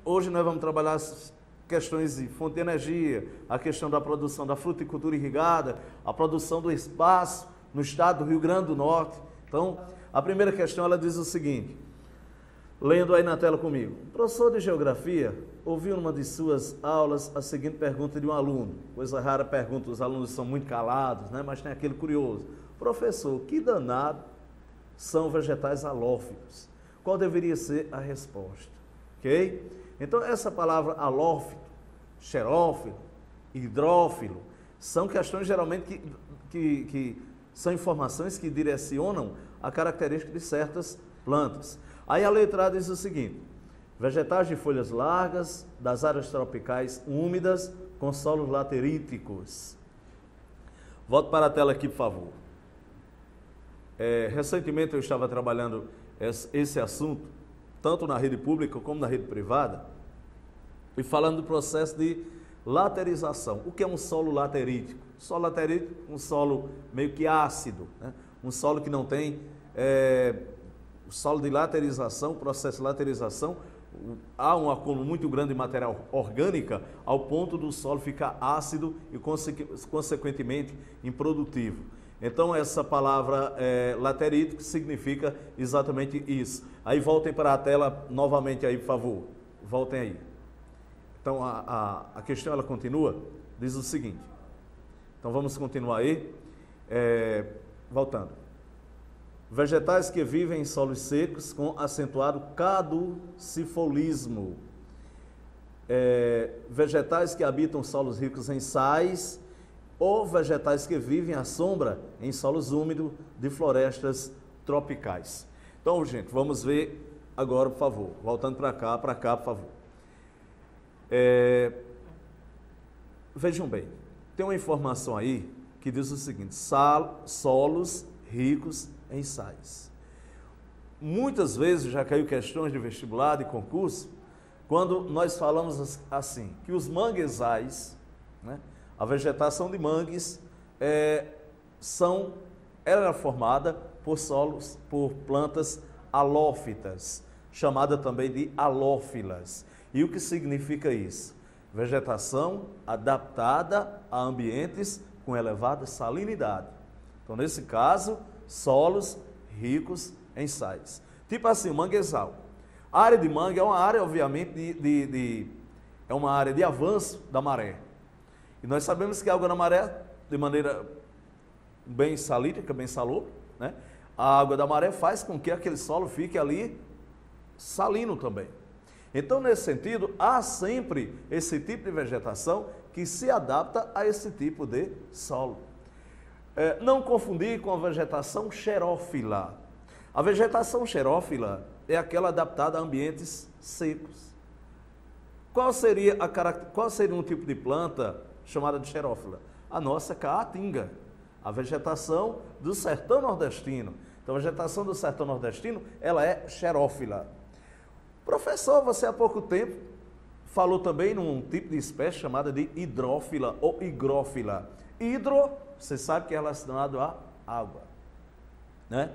hoje nós vamos trabalhar as questões de fonte de energia, a questão da produção da fruticultura irrigada, a produção do espaço no estado do Rio Grande do Norte. Então, a primeira questão, ela diz o seguinte, lendo aí na tela comigo. O professor de Geografia ouviu numa de suas aulas a seguinte pergunta de um aluno. Coisa rara, pergunta, os alunos são muito calados, né? Mas tem aquele curioso. Professor, que danado são vegetais halófitos? Qual deveria ser a resposta? Ok? Então, essa palavra halófito, xerófilo, hidrófilo, são questões geralmente que são informações que direcionam a característica de certas plantas. Aí a letra A diz o seguinte, vegetais de folhas largas, das áreas tropicais úmidas, com solos lateríticos. Volto para a tela aqui, por favor. Recentemente eu estava trabalhando esse assunto, tanto na rede pública como na rede privada, e falando do processo de laterização. O que é um solo laterítico? Solo laterítico, um solo meio que ácido, né? Um solo que não tem... o solo de laterização, o processo de laterização, há um acúmulo muito grande de matéria orgânica ao ponto do solo ficar ácido e, consequentemente, improdutivo. Então, essa palavra laterítico significa exatamente isso. Aí, voltem para a tela novamente aí, por favor. Voltem aí. Então, a questão, ela continua, diz o seguinte. Então, vamos continuar aí. Voltando. Vegetais que vivem em solos secos com acentuado caducifolismo. Vegetais que habitam solos ricos em sais ou vegetais que vivem à sombra em solos úmidos de florestas tropicais. Então, gente, vamos ver agora, por favor. Voltando para cá, por favor. Vejam bem, tem uma informação aí que diz o seguinte, solos ricos em sais. Muitas vezes já caiu questões de vestibular, de concurso, quando nós falamos assim, que os manguezais, né, a vegetação de mangues era formada por solos, por plantas halófitas, chamada também de halófilas. E o que significa isso? Vegetação adaptada a ambientes com elevada salinidade. Então, nesse caso, solos ricos em sais. Tipo assim, o manguezal. A área de mangue é uma área, obviamente, é uma área de avanço da maré. E nós sabemos que a água da maré, de maneira bem salítica, bem salobra, né? A água da maré faz com que aquele solo fique ali salino também. Então, nesse sentido, há sempre esse tipo de vegetação que se adapta a esse tipo de solo. Não confundir com a vegetação xerófila. A vegetação xerófila é aquela adaptada a ambientes secos. Qual seria um tipo de planta chamada de xerófila? A nossa caatinga, a vegetação do sertão nordestino. Então, a vegetação do sertão nordestino, ela é xerófila. Professor, você há pouco tempo falou também num tipo de espécie chamada de hidrófila ou higrófila. Hidro, você sabe que é relacionado à água, né?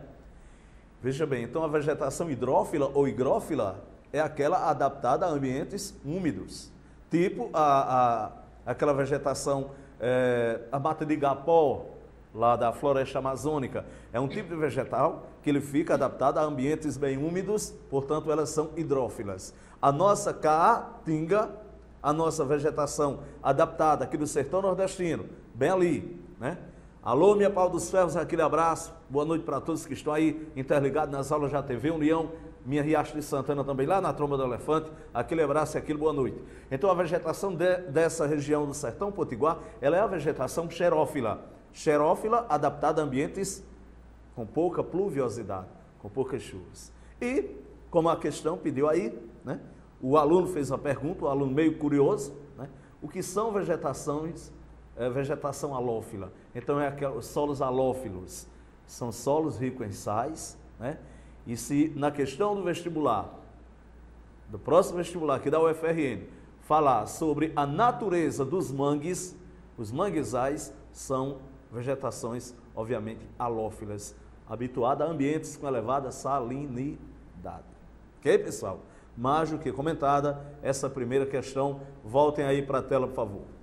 Veja bem, então a vegetação hidrófila ou higrófila é aquela adaptada a ambientes úmidos, tipo aquela vegetação, a mata de igapó, lá da floresta amazônica, é um tipo de vegetal que ele fica adaptado a ambientes bem úmidos, portanto elas são hidrófilas. A nossa caatinga, a nossa vegetação adaptada aqui do sertão nordestino, bem ali, né? Alô, minha pau dos ferros, aquele abraço, boa noite para todos que estão aí interligados nas aulas da TV União, minha Riacho de Santana também, lá na Tromba do Elefante, aquele abraço e aquele boa noite. Então a vegetação dessa região do sertão potiguar, ela é a vegetação xerófila. Xerófila adaptada a ambientes com pouca pluviosidade, com poucas chuvas. E, como a questão pediu aí, né, o aluno fez uma pergunta, o aluno meio curioso, né, o que são vegetações, vegetação halófila? Então, os solos halófilos são solos ricos em sais, né, e se na questão do vestibular, do próximo vestibular aqui da UFRN, falar sobre a natureza dos mangues, os manguezais são vegetações, obviamente, halófilas, habituadas a ambientes com elevada salinidade. Ok, pessoal? Mais do que comentada essa primeira questão. Voltem aí para a tela, por favor.